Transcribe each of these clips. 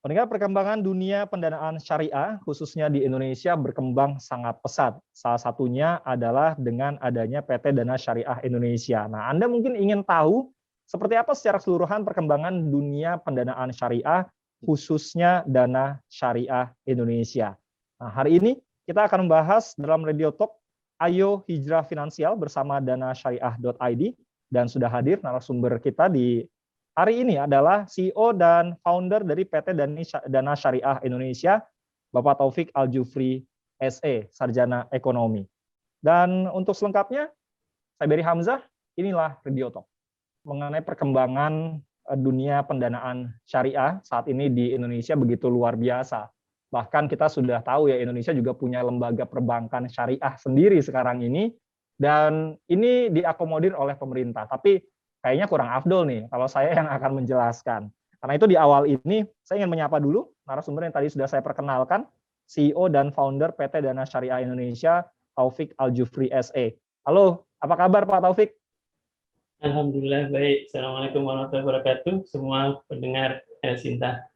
Mendengar perkembangan dunia pendanaan syariah, khususnya di Indonesia, berkembang sangat pesat. Salah satunya adalah dengan adanya PT Dana Syariah Indonesia. Nah, Anda mungkin ingin tahu seperti apa secara keseluruhan perkembangan dunia pendanaan syariah, khususnya Dana Syariah Indonesia. Nah, hari ini kita akan membahas dalam Radio Talk Ayo Hijrah Finansial bersama danasyariah.id, dan sudah hadir narasumber kita di hari ini adalah CEO dan founder dari PT Dana Syariah Indonesia, Bapak Taufik Al-Jufri, SE, Sarjana Ekonomi. Dan untuk selengkapnya, saya Beri Hamzah, inilah Radio Talk mengenai perkembangan dunia pendanaan syariah saat ini di Indonesia begitu luar biasa. Bahkan kita sudah tahu ya, Indonesia juga punya lembaga perbankan syariah sendiri sekarang ini, dan ini diakomodir oleh pemerintah. Tapi kayaknya kurang afdol nih kalau saya yang akan menjelaskan. Karena itu di awal ini saya ingin menyapa dulu narasumber yang tadi sudah saya perkenalkan, CEO dan founder PT Dana Syariah Indonesia, Taufik Al-Jufri SE. Halo, apa kabar Pak Taufik? Alhamdulillah baik. Assalamualaikum warahmatullahi wabarakatuh. Semua pendengar Sinta.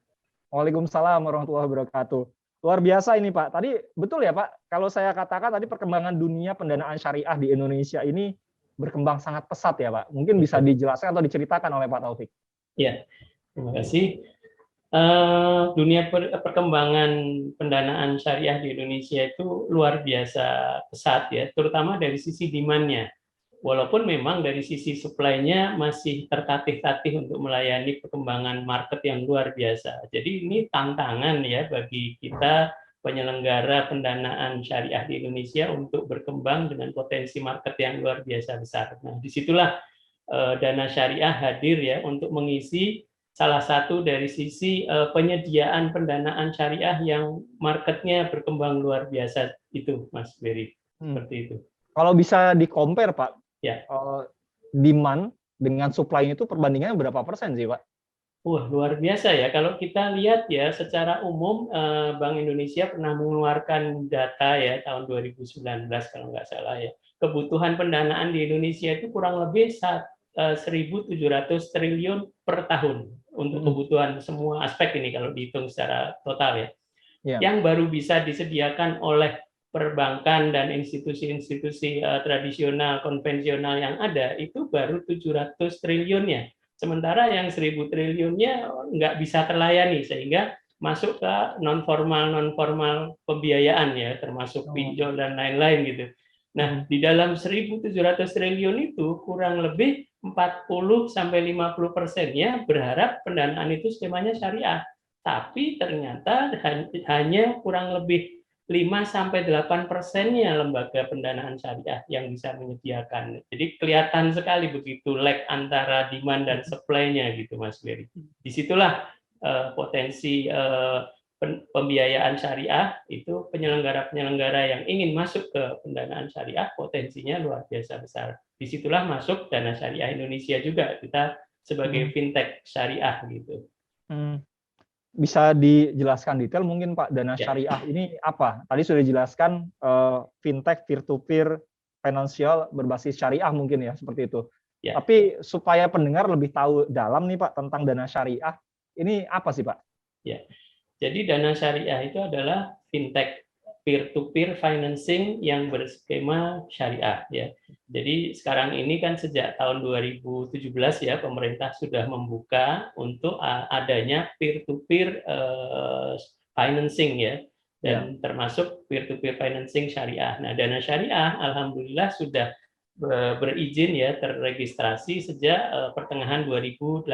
Waalaikumsalam warahmatullahi wabarakatuh. Luar biasa ini Pak. Tadi betul ya Pak, kalau saya katakan tadi perkembangan dunia pendanaan syariah di Indonesia ini berkembang sangat pesat ya Pak. Mungkin bisa dijelaskan atau diceritakan oleh Pak Taufik. Ya, terima kasih. Dunia perkembangan pendanaan syariah di Indonesia itu luar biasa pesat ya, terutama dari sisi demand-nya. Walaupun memang dari sisi supply-nya masih tertatih-tatih untuk melayani perkembangan market yang luar biasa. Jadi ini tantangan ya bagi kita penyelenggara pendanaan syariah di Indonesia untuk berkembang dengan potensi market yang luar biasa besar. Nah, disitulah Dana Syariah hadir ya untuk mengisi salah satu dari sisi penyediaan pendanaan syariah yang marketnya berkembang luar biasa itu, Mas Beri. Seperti itu. Kalau bisa di-compare Pak, ya, demand dengan supply itu perbandingannya berapa persen sih Pak? Luar biasa ya. Kalau kita lihat ya, secara umum Bank Indonesia pernah mengeluarkan data ya tahun 2019 kalau nggak salah ya. Kebutuhan pendanaan di Indonesia itu kurang lebih 1.700 triliun per tahun untuk kebutuhan semua aspek ini kalau dihitung secara total ya. Yang baru bisa disediakan oleh perbankan dan institusi-institusi tradisional konvensional yang ada itu baru 700 triliunnya. Sementara yang 1.000 triliunnya nggak bisa terlayani, sehingga masuk ke non-formal pembiayaan ya, termasuk pinjol dan lain-lain gitu. Nah, di dalam 1.700 triliun itu kurang lebih 40-50%-nya berharap pendanaan itu skemanya syariah. Tapi ternyata hanya kurang lebih 5-8%-nya lembaga pendanaan syariah yang bisa menyediakan. Jadi kelihatan sekali begitu lag antara demand dan supply-nya gitu, Mas Beri. Disitulah potensi pembiayaan syariah itu penyelenggara-penyelenggara yang ingin masuk ke pendanaan syariah potensinya luar biasa besar. Disitulah masuk Dana Syariah Indonesia juga, kita sebagai fintech syariah gitu. Bisa dijelaskan detail mungkin Pak, Dana Syariah ini apa? Tadi sudah dijelaskan fintech, peer-to-peer, finansial berbasis syariah mungkin ya, seperti itu. Tapi supaya pendengar lebih tahu dalam nih Pak tentang Dana Syariah, ini apa sih Pak? Ya, jadi Dana Syariah itu adalah fintech peer-to-peer financing yang berskema syariah ya. Jadi sekarang ini kan sejak tahun 2017 ya pemerintah sudah membuka untuk adanya peer-to-peer financing ya, dan termasuk peer-to-peer financing syariah. Nah, Dana Syariah alhamdulillah sudah berizin ya, terregistrasi sejak pertengahan 2018.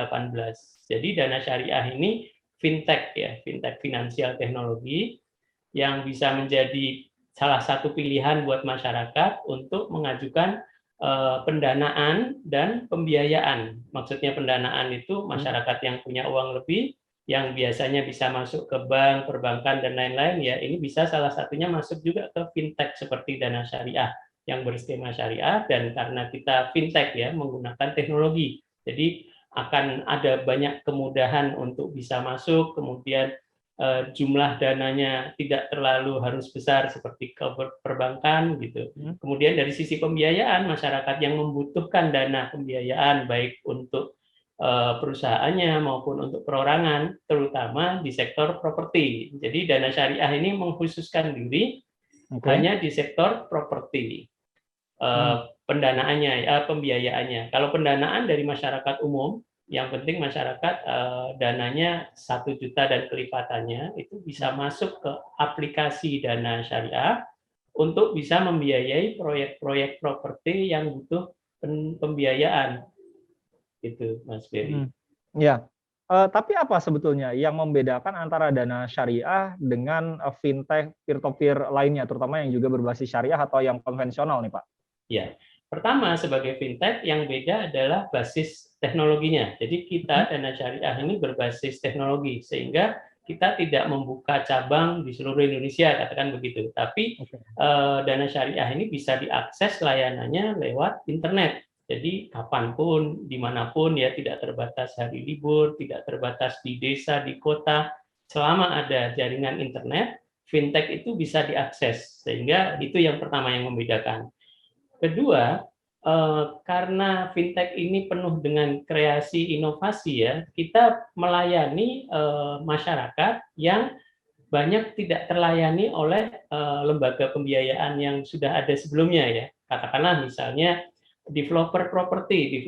Jadi Dana Syariah ini fintech ya, fintech finansial teknologi yang bisa menjadi salah satu pilihan buat masyarakat untuk mengajukan pendanaan dan pembiayaan. Maksudnya pendanaan itu masyarakat yang punya uang lebih, yang biasanya bisa masuk ke bank, perbankan, dan lain-lain ya, ini bisa salah satunya masuk juga ke fintech seperti Dana Syariah yang berskema syariah, dan karena kita fintech ya, menggunakan teknologi. Jadi akan ada banyak kemudahan untuk bisa masuk, kemudian jumlah dananya tidak terlalu harus besar seperti ke perbankan gitu. Kemudian dari sisi pembiayaan, masyarakat yang membutuhkan dana pembiayaan baik untuk perusahaannya maupun untuk perorangan, terutama di sektor properti. Jadi dana syariah ini mengkhususkan diri hanya di sektor properti. Pendanaannya, pembiayaannya. Kalau pendanaan dari masyarakat umum, yang penting masyarakat dananya 1 juta dan kelipatannya itu bisa masuk ke aplikasi dana syariah untuk bisa membiayai proyek-proyek properti yang butuh pembiayaan. Itu, Mas Ferry. Ya. Tapi apa sebetulnya yang membedakan antara dana syariah dengan fintech peer-to-peer lainnya, terutama yang juga berbasis syariah atau yang konvensional nih, Pak? Ya, pertama sebagai fintech yang beda adalah basis teknologinya. Jadi kita dana syariah ini berbasis teknologi sehingga kita tidak membuka cabang di seluruh Indonesia, katakan begitu. Tapi dana syariah ini bisa diakses layanannya lewat internet. Jadi kapanpun, dimanapun ya, tidak terbatas hari libur, tidak terbatas di desa, di kota, selama ada jaringan internet, fintech itu bisa diakses. Sehingga itu yang pertama yang membedakan. Kedua, karena fintech ini penuh dengan kreasi inovasi ya, kita melayani masyarakat yang banyak tidak terlayani oleh lembaga pembiayaan yang sudah ada sebelumnya ya. Katakanlah misalnya developer properti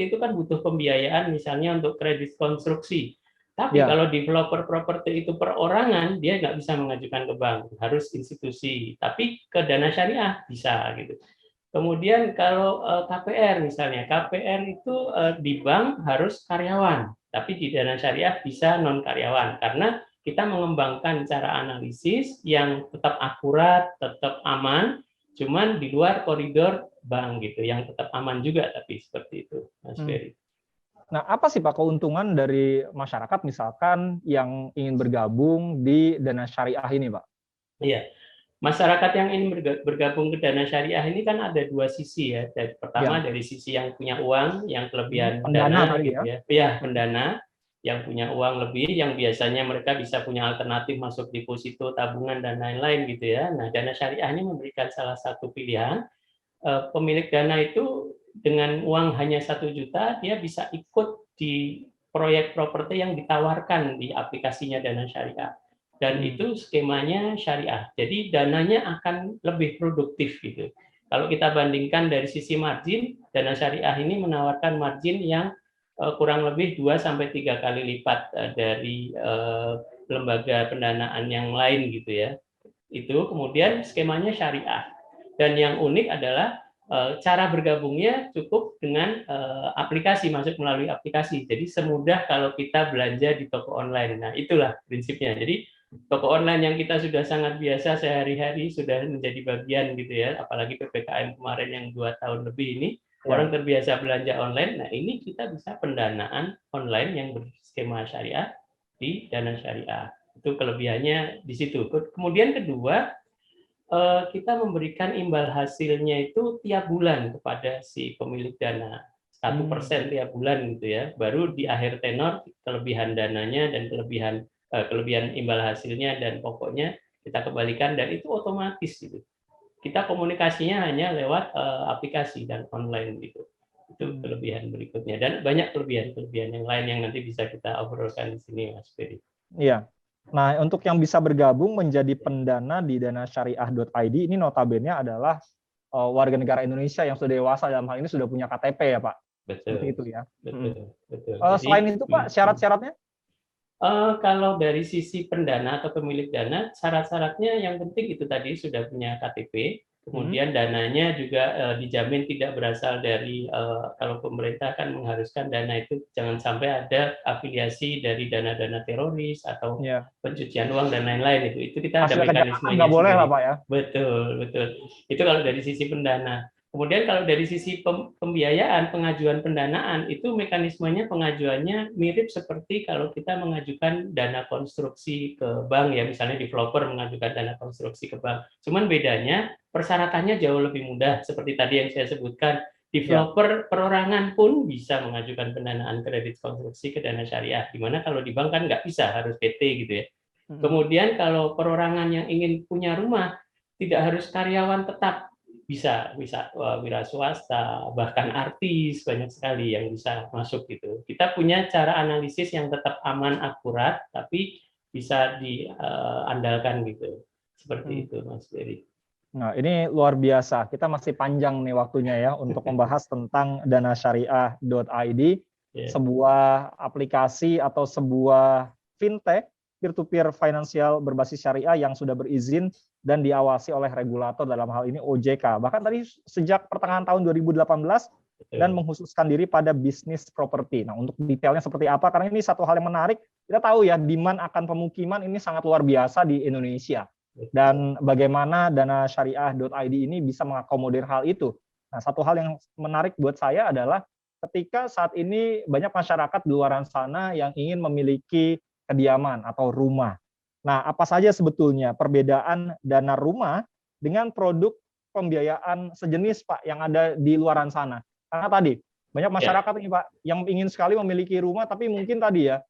itu kan butuh pembiayaan misalnya untuk kredit konstruksi. Tapi kalau developer properti itu perorangan, dia nggak bisa mengajukan ke bank, harus institusi. Tapi ke dana syariah bisa gitu. Kemudian kalau KPR misalnya, KPR itu di bank harus karyawan, tapi di dana syariah bisa non karyawan karena kita mengembangkan cara analisis yang tetap akurat, tetap aman, cuman di luar koridor bank gitu, yang tetap aman juga tapi seperti itu, Mas Ferry. Nah, apa sih Pak keuntungan dari masyarakat misalkan yang ingin bergabung di dana syariah ini, Pak? Iya. Masyarakat yang ingin bergabung ke dana syariah ini kan ada 2 sisi ya. Pertama dari sisi yang punya uang, yang kelebihan dana gitu ya. Ya, pendana yang punya uang lebih, yang biasanya mereka bisa punya alternatif masuk deposito, tabungan dan lain-lain gitu ya. Nah, dana syariah ini memberikan salah satu pilihan. Pemilik dana itu dengan uang hanya 1 juta, dia bisa ikut di proyek properti yang ditawarkan di aplikasinya dana syariah. Dan itu skemanya syariah. Jadi dananya akan lebih produktif gitu. Kalau kita bandingkan dari sisi margin, dana syariah ini menawarkan margin yang kurang lebih 2-3 kali lipat dari lembaga pendanaan yang lain gitu ya. Itu kemudian skemanya syariah. Dan yang unik adalah cara bergabungnya cukup dengan aplikasi, masuk melalui aplikasi. Jadi semudah kalau kita belanja di toko online. Nah, itulah prinsipnya. Jadi toko online yang kita sudah sangat biasa sehari-hari sudah menjadi bagian gitu ya, apalagi PPKM kemarin yang 2 tahun lebih ini, orang terbiasa belanja online. Nah, ini kita bisa pendanaan online yang berskema syariah di dana syariah. Itu kelebihannya di situ. Kemudian kedua, kita memberikan imbal hasilnya itu tiap bulan kepada si pemilik dana. 1% tiap bulan gitu ya. Baru di akhir tenor kelebihan dananya dan kelebihan imbal hasilnya dan pokoknya kita kembalikan, dan itu otomatis gitu. Kita komunikasinya hanya lewat aplikasi dan online gitu. Itu kelebihan berikutnya, dan banyak kelebihan-kelebihan yang lain yang nanti bisa kita obrolkan di sini, Mas Ferry. Iya. Nah, untuk yang bisa bergabung menjadi pendana di danasyariah.id ini notabene adalah warga negara Indonesia yang sudah dewasa, dalam hal ini sudah punya KTP ya, Pak. Betul. Seperti itu ya. Betul. Selain itu, Pak, syarat-syaratnya? Kalau dari sisi pendana atau pemilik dana, syarat-syaratnya yang penting itu tadi sudah punya KTP, kemudian dananya juga dijamin tidak berasal dari, kalau pemerintah kan mengharuskan dana itu jangan sampai ada afiliasi dari dana-dana teroris atau pencucian uang dan lain-lain. Itu kita ada mekanismenya nggak boleh lah, Pak ya. Betul. Itu kalau dari sisi pendana. Kemudian kalau dari sisi pembiayaan, pengajuan pendanaan, itu mekanismenya pengajuannya mirip seperti kalau kita mengajukan dana konstruksi ke bank ya, misalnya developer mengajukan dana konstruksi ke bank. Cuman bedanya persyaratannya jauh lebih mudah, seperti tadi yang saya sebutkan. Developer perorangan pun bisa mengajukan pendanaan kredit konstruksi ke dana syariah, dimana kalau di bank kan nggak bisa, harus PT gitu ya. Kemudian kalau perorangan yang ingin punya rumah, tidak harus karyawan tetap. bisa wira swasta, bahkan artis, banyak sekali yang bisa masuk gitu. Kita punya cara analisis yang tetap aman, akurat, tapi bisa diandalkan gitu. Seperti itu, Mas Ferry. Nah, ini luar biasa. Kita masih panjang nih waktunya ya untuk membahas tentang danasyariah.id, Yeah. sebuah aplikasi atau sebuah fintech peer-to-peer finansial berbasis syariah yang sudah berizin dan diawasi oleh regulator, dalam hal ini OJK. Bahkan tadi sejak pertengahan tahun 2018 dan mengkhususkan diri pada bisnis properti. Nah, untuk detailnya seperti apa, karena ini satu hal yang menarik, kita tahu ya, demand akan pemukiman ini sangat luar biasa di Indonesia. Dan bagaimana danasyariah.id ini bisa mengakomodir hal itu. Nah, satu hal yang menarik buat saya adalah ketika saat ini banyak masyarakat di luar sana yang ingin memiliki kediaman atau rumah. Nah, apa saja sebetulnya perbedaan dana rumah dengan produk pembiayaan sejenis, Pak, yang ada di luar sana? Karena tadi banyak masyarakat ini, Pak, yang ingin sekali memiliki rumah, tapi mungkin tadi ya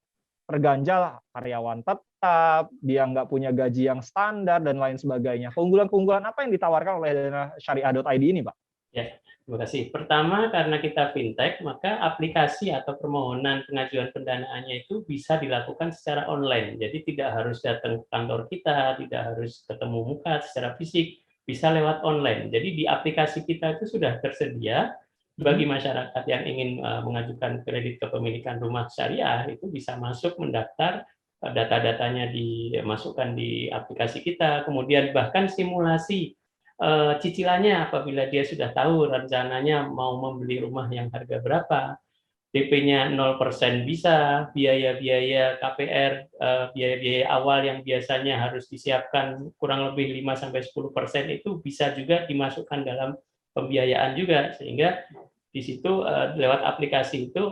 terganjal karyawan tetap, dia nggak punya gaji yang standar dan lain sebagainya. Keunggulan-keunggulan apa yang ditawarkan oleh danasyariah.id ini, Pak? Ya, terima kasih. Pertama, karena kita fintech, maka aplikasi atau permohonan pengajuan pendanaannya itu bisa dilakukan secara online. Jadi tidak harus datang ke kantor kita, tidak harus ketemu muka secara fisik, bisa lewat online. Jadi di aplikasi kita itu sudah tersedia bagi masyarakat yang ingin mengajukan kredit kepemilikan rumah syariah, itu bisa masuk mendaftar, data-datanya dimasukkan di aplikasi kita, kemudian bahkan simulasi cicilannya apabila dia sudah tahu rencananya mau membeli rumah yang harga berapa, DP-nya 0% bisa, biaya-biaya KPR, biaya-biaya awal yang biasanya harus disiapkan kurang lebih 5-10% itu bisa juga dimasukkan dalam pembiayaan juga, sehingga di situ lewat aplikasi itu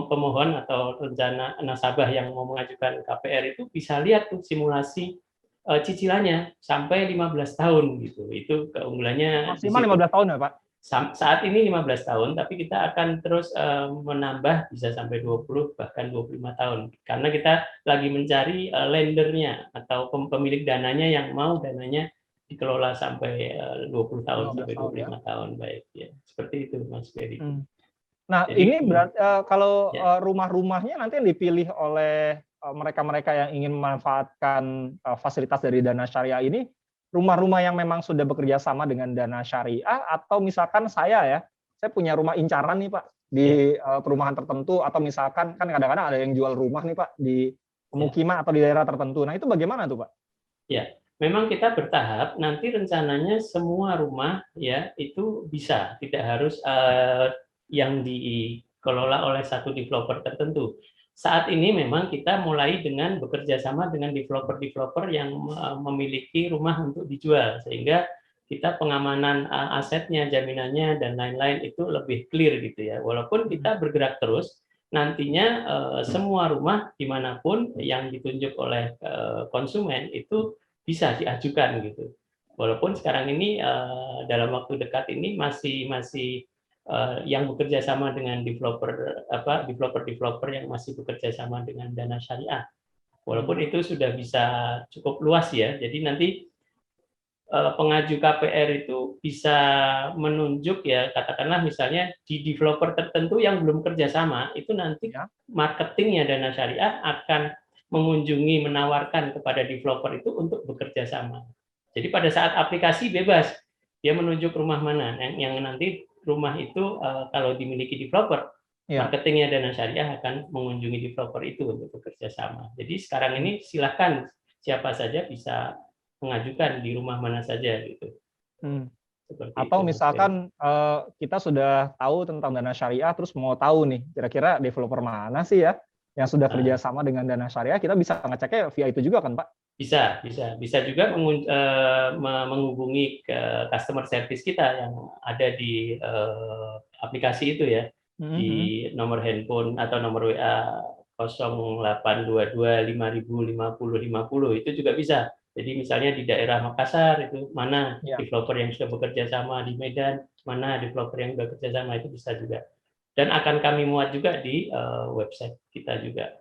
pemohon atau rencana nasabah yang mau mengajukan KPR itu bisa lihat tuh simulasi cicilannya sampai 15 tahun gitu. Itu keunggulannya di Maksimal situ. 15 tahun ya, Pak? Saat ini 15 tahun, tapi kita akan terus menambah bisa sampai 20 bahkan 25 tahun. Karena kita lagi mencari lendernya atau pemilik dananya yang mau dananya dikelola sampai 20 tahun sampai 25 ya. tahun, baik ya. Seperti itu, Mas Ferry. Nah, Jadi, ini berarti kalau ya. rumah-rumahnya nanti yang dipilih oleh mereka-mereka yang ingin memanfaatkan fasilitas dari dana syariah ini, rumah-rumah yang memang sudah bekerja sama dengan dana syariah, atau misalkan saya punya rumah incaran nih, Pak, di perumahan tertentu, atau misalkan kan kadang-kadang ada yang jual rumah nih, Pak, di pemukiman atau di daerah tertentu. Nah, itu bagaimana tuh, Pak? Ya, memang kita bertahap. Nanti rencananya semua rumah ya itu bisa, tidak harus yang dikelola oleh satu developer tertentu. Saat ini memang kita mulai dengan bekerja sama dengan developer-developer yang memiliki rumah untuk dijual, sehingga kita pengamanan asetnya, jaminannya dan lain-lain itu lebih clear gitu ya. Walaupun kita bergerak terus, nantinya semua rumah dimanapun yang ditunjuk oleh konsumen itu bisa diajukan gitu. Walaupun sekarang ini dalam waktu dekat ini masih yang bekerja sama dengan developer yang masih bekerja sama dengan dana syariah. Walaupun itu sudah bisa cukup luas ya. Jadi nanti pengaju KPR itu bisa menunjuk ya, katakanlah misalnya di developer tertentu yang belum kerjasama, itu nanti marketingnya dana syariah akan mengunjungi, menawarkan kepada developer itu untuk bekerja sama. Jadi pada saat aplikasi bebas, dia menunjuk rumah mana, yang nanti rumah itu kalau dimiliki developer, marketingnya dana syariah akan mengunjungi developer itu untuk bekerja sama. Jadi sekarang ini silakan siapa saja bisa mengajukan di rumah mana saja gitu. Atau misalkan kita sudah tahu tentang dana syariah, terus mau tahu nih kira-kira developer mana sih ya yang sudah kerjasama dengan dana syariah, kita bisa ngeceknya via itu juga kan, Pak? Bisa juga menghubungi ke customer service kita yang ada di aplikasi itu ya, di nomor handphone atau nomor WA 0822 5050 itu juga bisa. Jadi misalnya di daerah Makassar itu mana developer yang sudah bekerja sama, di Medan mana developer yang sudah bekerja sama, itu bisa juga. Dan akan kami muat juga di website kita juga.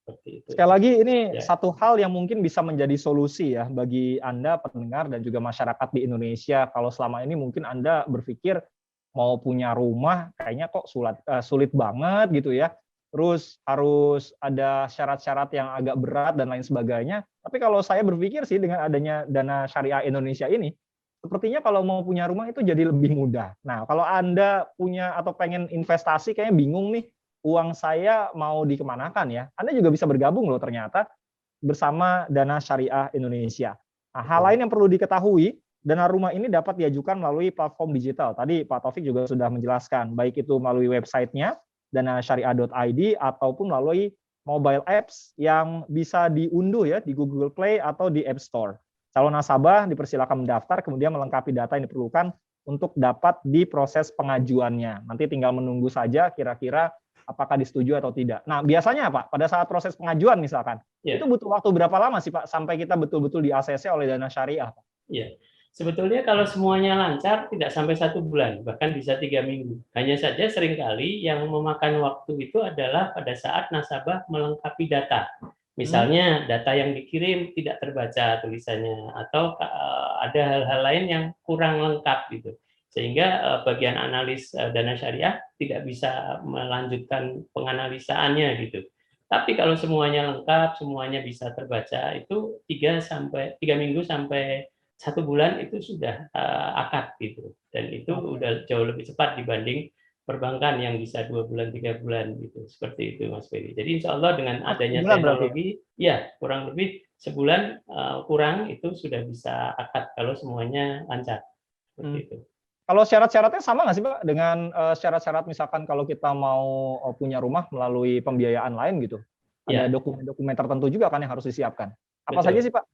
Seperti itu. Sekali lagi ini Ya. satu hal yang mungkin bisa menjadi solusi ya bagi Anda pendengar dan juga masyarakat di Indonesia. Kalau selama ini mungkin Anda berpikir mau punya rumah kayaknya kok sulit banget gitu ya. Terus harus ada syarat-syarat yang agak berat dan lain sebagainya. Tapi kalau saya berpikir sih dengan adanya Dana Syariah Indonesia ini, sepertinya kalau mau punya rumah itu jadi lebih mudah. Nah, kalau Anda punya atau pengen investasi kayaknya bingung nih, uang saya mau dikemanakan ya? Anda juga bisa bergabung loh ternyata bersama Dana Syariah Indonesia. Nah, hal lain yang perlu diketahui, dana rumah ini dapat diajukan melalui platform digital. Tadi Pak Taufik juga sudah menjelaskan, baik itu melalui websitenya danasyariah.id ataupun melalui mobile apps yang bisa diunduh ya di Google Play atau di App Store. Calon nasabah dipersilakan mendaftar, kemudian melengkapi data yang diperlukan untuk dapat diproses pengajuannya. Nanti tinggal menunggu saja kira-kira apakah disetujui atau tidak. Nah, biasanya Pak, pada saat proses pengajuan misalkan, Ya. itu butuh waktu berapa lama sih Pak sampai kita betul-betul di-ACC oleh Dana Syariah, Pak? Ya. Sebetulnya kalau semuanya lancar tidak sampai 1 bulan, bahkan bisa 3 minggu. Hanya saja seringkali yang memakan waktu itu adalah pada saat nasabah melengkapi data. Misalnya data yang dikirim tidak terbaca tulisannya, atau ada hal-hal lain yang kurang lengkap gitu. Sehingga bagian analis Dana Syariah tidak bisa melanjutkan penganalisaannya gitu. Tapi kalau semuanya lengkap, semuanya bisa terbaca, itu 3 minggu sampai 1 bulan itu sudah akad gitu, dan itu udah jauh lebih cepat dibanding perbankan yang bisa 2 bulan 3 bulan gitu, seperti itu Mas Ferry. Jadi Insya Allah dengan adanya teknologi, ya kurang lebih sebulan kurang itu sudah bisa akad kalau semuanya lancar, seperti itu. Kalau syarat-syaratnya sama nggak sih Pak dengan syarat-syarat misalkan kalau kita mau punya rumah melalui pembiayaan lain gitu? Ada Ya. dokumen-dokumen tertentu juga kan yang harus disiapkan. Apa Betul. saja sih Pak?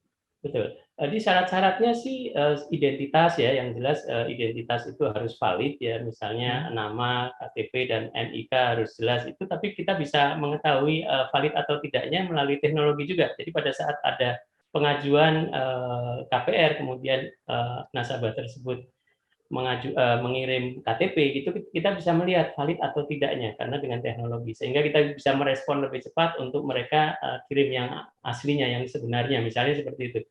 Betul. Jadi syarat-syaratnya sih identitas ya, yang jelas identitas itu harus valid ya, misalnya nama, KTP dan NIK harus jelas itu, tapi kita bisa mengetahui valid atau tidaknya melalui teknologi juga. Jadi pada saat ada pengajuan KPR kemudian nasabah tersebut mengirim KTP gitu, kita bisa melihat valid atau tidaknya karena dengan teknologi, sehingga kita bisa merespon lebih cepat untuk mereka kirim yang aslinya, yang sebenarnya, misalnya seperti itu.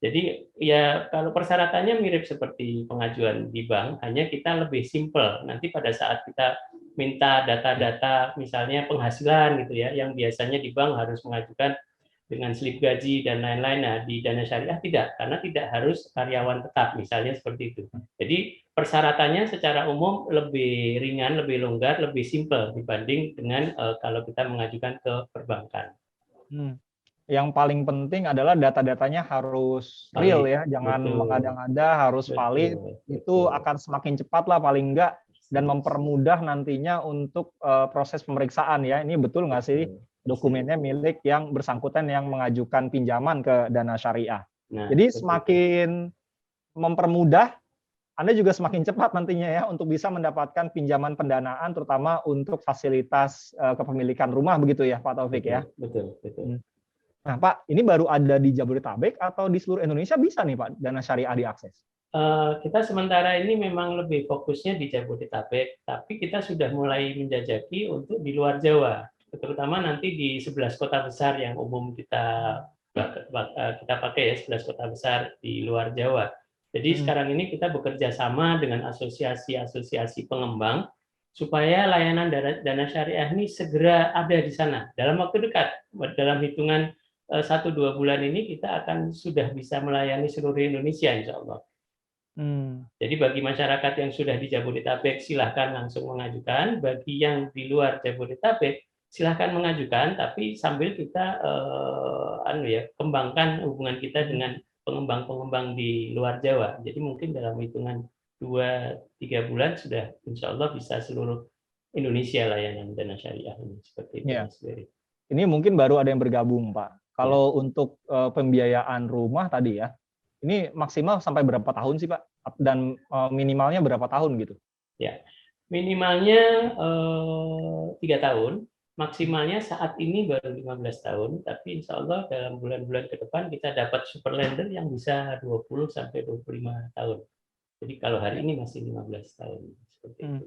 Jadi ya kalau persyaratannya mirip seperti pengajuan di bank, hanya kita lebih simple. Nanti pada saat kita minta data-data misalnya penghasilan gitu ya, yang biasanya di bank harus mengajukan dengan slip gaji dan lain-lain. Nah, di Dana Syariah tidak, karena tidak harus karyawan tetap, misalnya seperti itu. Jadi persyaratannya secara umum lebih ringan, lebih longgar, lebih simple dibanding dengan kalau kita mengajukan ke perbankan. Yang paling penting adalah data-datanya harus real ya, jangan mengada-ngada, harus valid. Itu akan semakin cepat lah paling enggak, dan mempermudah nantinya untuk proses pemeriksaan ya. Ini betul nggak sih dokumennya milik yang bersangkutan yang mengajukan pinjaman ke Dana Syariah. Jadi semakin mempermudah, Anda juga semakin cepat nantinya ya untuk bisa mendapatkan pinjaman pendanaan, terutama untuk fasilitas kepemilikan rumah begitu ya Pak Taufik ya. Betul. Nah Pak, ini baru ada di Jabodetabek atau di seluruh Indonesia bisa nih Pak Dana Syariah diakses? Kita sementara ini memang lebih fokusnya di Jabodetabek, tapi kita sudah mulai menjajaki untuk di luar Jawa, terutama nanti di 11 kota besar yang umum kita pakai ya, 11 kota besar di luar Jawa. Jadi sekarang ini kita bekerja sama dengan asosiasi-asosiasi pengembang supaya layanan Dana Syariah ini segera ada di sana dalam waktu dekat. Dalam hitungan 1-2 bulan ini kita akan sudah bisa melayani seluruh Indonesia insya Allah. Jadi bagi masyarakat yang sudah di Jabodetabek silahkan langsung mengajukan, bagi yang di luar Jabodetabek silahkan mengajukan, tapi sambil kita kembangkan hubungan kita dengan pengembang-pengembang di luar Jawa. Jadi mungkin dalam hitungan 2-3 bulan sudah insya Allah bisa seluruh Indonesia layanan Dana Syariah ini, seperti itu Mas Ferry. Ini mungkin baru ada yang bergabung Pak. Kalau untuk pembiayaan rumah tadi ya, ini maksimal sampai berapa tahun sih Pak? Dan minimalnya berapa tahun gitu? Ya, minimalnya 3 tahun, maksimalnya saat ini baru 15 tahun, tapi insya Allah dalam bulan-bulan ke depan kita dapat super lender yang bisa 20-25 tahun. Jadi kalau hari ini masih 15 tahun. Seperti itu.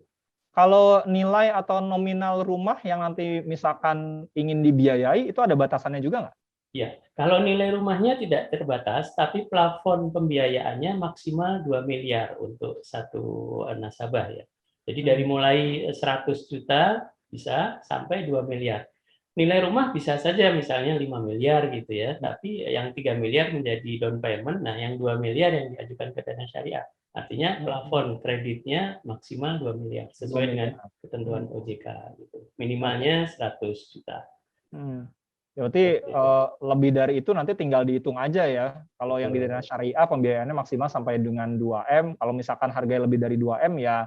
Kalau nilai atau nominal rumah yang nanti misalkan ingin dibiayai, itu ada batasannya juga nggak? Ya, kalau nilai rumahnya tidak terbatas, tapi plafon pembiayaannya maksimal 2 miliar untuk satu nasabah ya. Jadi dari mulai 100 juta bisa sampai 2 miliar. Nilai rumah bisa saja misalnya 5 miliar gitu ya, tapi yang 3 miliar menjadi down payment, nah yang 2 miliar yang diajukan ke Dana Syariah. Artinya plafon kreditnya maksimal 2 miliar 2 sesuai dengan miliar. ketentuan OJK gitu. Oke. Minimalnya 100 juta. Hmm. Berarti lebih dari itu nanti tinggal dihitung aja ya. Kalau yang di Dana Betul. Syariah pembiayaannya maksimal sampai dengan 2M. Kalau misalkan harganya lebih dari 2M ya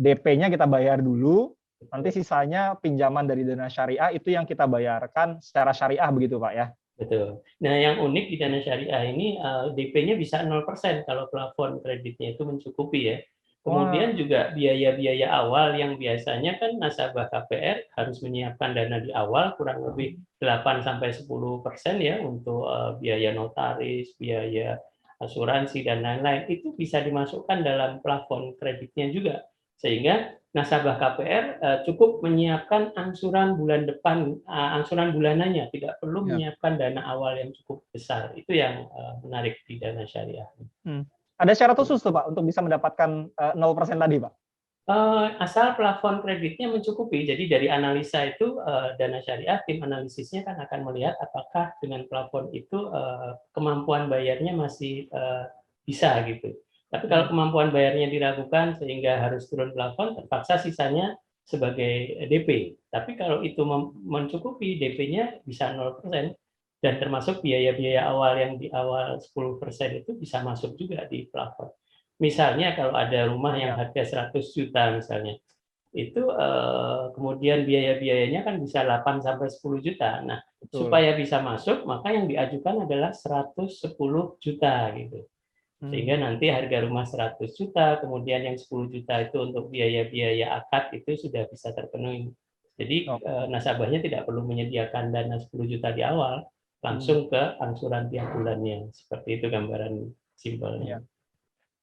DP-nya kita bayar dulu. Nanti sisanya pinjaman dari Dana Syariah itu yang kita bayarkan secara syariah begitu Pak ya. Betul. Nah, yang unik di Dana Syariah ini DP-nya bisa 0% kalau plafon kreditnya itu mencukupi ya. Wah, Kemudian juga biaya-biaya awal yang biasanya kan nasabah KPR harus menyiapkan dana di awal kurang lebih 8-10% ya untuk biaya notaris, biaya asuransi dan lain-lain. Itu bisa dimasukkan dalam plafon kreditnya juga. Sehingga nasabah KPR cukup menyiapkan angsuran bulan depan, angsuran bulanannya, tidak perlu ya. menyiapkan dana awal yang cukup besar. Itu yang menarik di Dana Syariah. Ada syarat khusus tuh Pak untuk bisa mendapatkan 0% tadi Pak? Asal plafon kreditnya mencukupi. Jadi dari analisa itu Dana Syariah, tim analisisnya kan akan melihat apakah dengan plafon itu kemampuan bayarnya masih bisa gitu. Tapi kalau kemampuan bayarnya diragukan sehingga harus turun plafon, terpaksa sisanya sebagai DP. Tapi kalau itu mencukupi, DP-nya bisa 0% dan termasuk biaya-biaya awal yang di awal 10% itu bisa masuk juga di plafon. Misalnya kalau ada rumah yang Ya, harga 100 juta misalnya, itu kemudian biaya-biayanya kan bisa 8 sampai 10 juta. Nah, betul. supaya bisa masuk, maka yang diajukan adalah 110 juta gitu. Sehingga nanti harga rumah 100 juta, kemudian yang 10 juta itu untuk biaya-biaya akad itu sudah bisa terpenuhi. Jadi Oke. nasabahnya tidak perlu menyediakan dana 10 juta di awal, langsung ke angsuran tiap bulannya. Seperti itu gambaran simpelnya. Ya.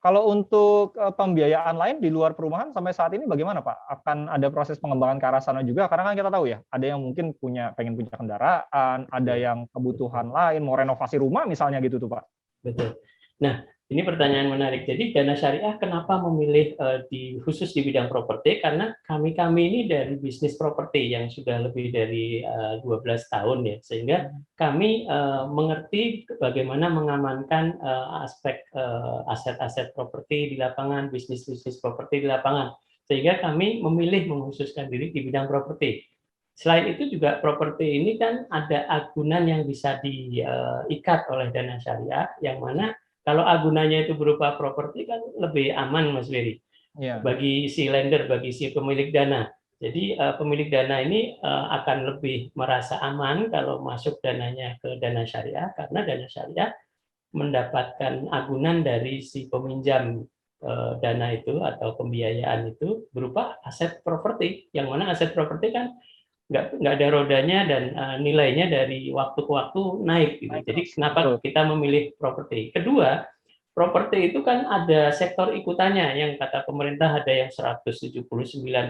Kalau untuk pembiayaan lain di luar perumahan sampai saat ini bagaimana Pak? Akan ada proses pengembangan ke arah sana juga? Karena kan kita tahu ya, ada yang mungkin pengen punya kendaraan, ada Betul. yang kebutuhan lain, mau renovasi rumah misalnya gitu tuh Pak. Betul. Nah, ini pertanyaan menarik. Jadi Dana Syariah kenapa memilih khusus di bidang properti? Karena kami ini dari bisnis properti yang sudah lebih dari 12 tahun ya, sehingga kami mengerti bagaimana mengamankan aspek aset-aset properti di lapangan, bisnis-bisnis properti di lapangan. Sehingga kami memilih mengkhususkan diri di bidang properti. Selain itu juga properti ini kan ada agunan yang bisa diikat oleh Dana Syariah, yang mana kalau agunannya itu berupa properti kan lebih aman Mas Ferry, Iya, bagi si lender, bagi si pemilik dana. Jadi pemilik dana ini akan lebih merasa aman kalau masuk dananya ke Dana Syariah, karena Dana Syariah mendapatkan agunan dari si peminjam dana itu atau pembiayaan itu berupa aset properti, yang mana aset properti kan nggak ada rodanya dan nilainya dari waktu ke waktu naik gitu. naik Jadi terus. kenapa Betul. kita memilih properti? Kedua, properti itu kan ada sektor ikutannya yang kata pemerintah ada yang 179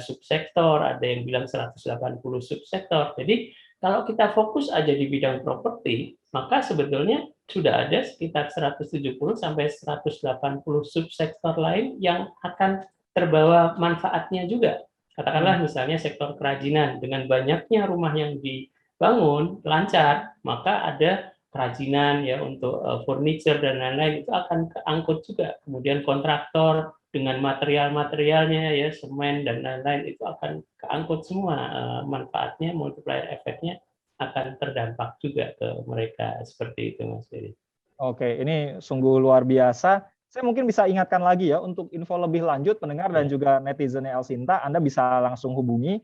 subsektor, ada yang bilang 180 subsektor. Jadi kalau kita fokus aja di bidang properti, maka sebetulnya sudah ada sekitar 170 sampai 180 subsektor lain yang akan terbawa manfaatnya juga. Hmm. Katakanlah misalnya sektor kerajinan, dengan banyaknya rumah yang dibangun lancar, maka ada kerajinan ya untuk furniture dan lain-lain itu akan keangkut juga. Kemudian kontraktor dengan material-materialnya ya semen dan lain-lain itu akan keangkut semua, manfaatnya, multiplier efeknya akan terdampak juga ke mereka, seperti itu Mas Ferry. Oke, ini sungguh luar biasa. Saya mungkin bisa ingatkan lagi ya, untuk info lebih lanjut pendengar dan Ya. juga netizennya Elsinta, Anda bisa langsung hubungi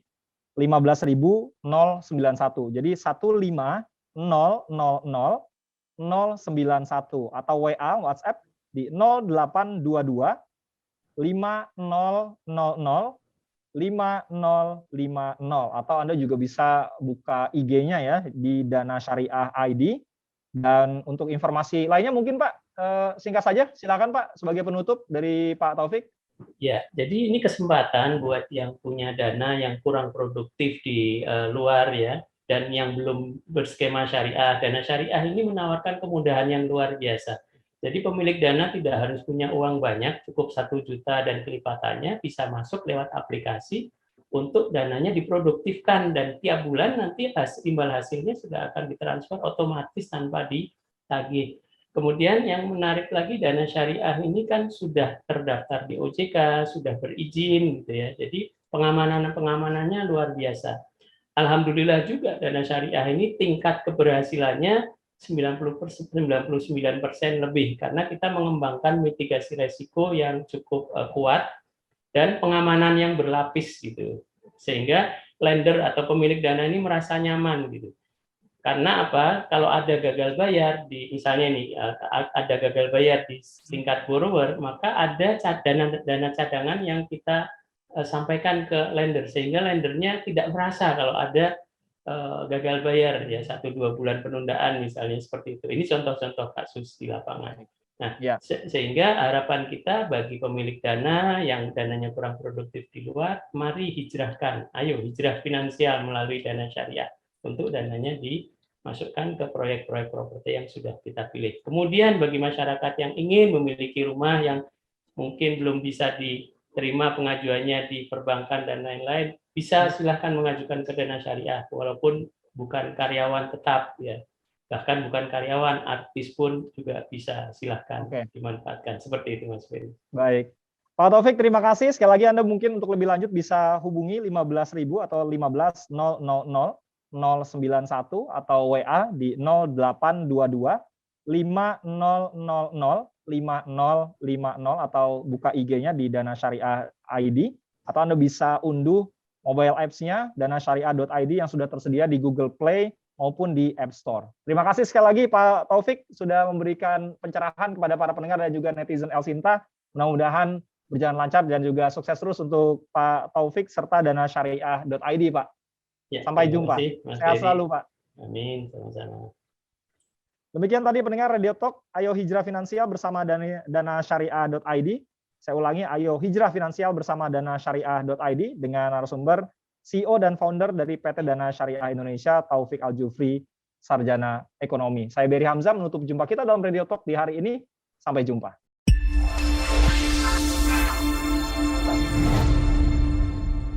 15.091. Jadi 15.000.091 atau WA WhatsApp di 0822 5000 5050, atau Anda juga bisa buka IG-nya ya di Dana Syariah ID. Dan untuk informasi lainnya mungkin Pak, singkat saja silakan Pak sebagai penutup dari Pak Taufik. Ya, jadi ini kesempatan buat yang punya dana yang kurang produktif di luar ya, dan yang belum berskema syariah. Dana syariah ini menawarkan kemudahan yang luar biasa. Jadi pemilik dana tidak harus punya uang banyak, cukup 1 juta dan kelipatannya bisa masuk lewat aplikasi untuk dananya diproduktifkan dan tiap bulan nanti imbal hasilnya sudah akan ditransfer otomatis tanpa ditagih. Kemudian yang menarik lagi, dana syariah ini kan sudah terdaftar di OJK, sudah berizin gitu ya. Jadi pengamanannya luar biasa. Alhamdulillah juga dana syariah ini tingkat keberhasilannya 99% lebih karena kita mengembangkan mitigasi resiko yang cukup kuat dan pengamanan yang berlapis gitu. Sehingga lender atau pemilik dana ini merasa nyaman gitu. Karena apa? Kalau ada gagal bayar di misalnya nih ada gagal bayar di tingkat borrower, maka ada dana cadangan yang kita sampaikan ke lender sehingga lendernya tidak merasa kalau ada gagal bayar ya 1-2 bulan penundaan misalnya seperti itu. Ini contoh-contoh kasus di lapangan. Nah, Ya. sehingga harapan kita bagi pemilik dana yang dananya kurang produktif di luar, mari hijrahkan. Ayo hijrah finansial melalui dana syariah untuk dananya dimasukkan ke proyek-proyek properti yang sudah kita pilih. Kemudian bagi masyarakat yang ingin memiliki rumah yang mungkin belum bisa diterima pengajuannya di perbankan dan lain-lain, bisa silahkan mengajukan ke dana syariah walaupun bukan karyawan tetap ya. Bahkan bukan karyawan, artis pun juga bisa silahkan dimanfaatkan. Seperti itu Mas Ferry. Baik. Pak Taufik, terima kasih. Sekali lagi Anda mungkin untuk lebih lanjut bisa hubungi 15.000 atau 15.000 091 atau WA di 0822 5000 5050 atau buka IG-nya di Dana Syariah ID atau Anda bisa unduh mobile apps-nya danasyariah.id yang sudah tersedia di Google Play maupun di App Store. Terima kasih sekali lagi Pak Taufik sudah memberikan pencerahan kepada para pendengar dan juga netizen El Sinta. Mudah-mudahan berjalan lancar dan juga sukses terus untuk Pak Taufik serta danasyariah.id, Pak. Ya, sampai jumpa. Sehat selalu, Pak. Amin, sama-sama. Demikian tadi pendengar Radio Talk, Ayo Hijrah Finansial bersama danasyariah.id. Saya ulangi, Ayo Hijrah Finansial bersama danasyariah.id dengan narasumber CEO dan founder dari PT Dana Syariah Indonesia, Taufik Al-Jufri, Sarjana Ekonomi. Saya Berry Hamzah menutup jumpa kita dalam Radio Talk di hari ini. Sampai jumpa.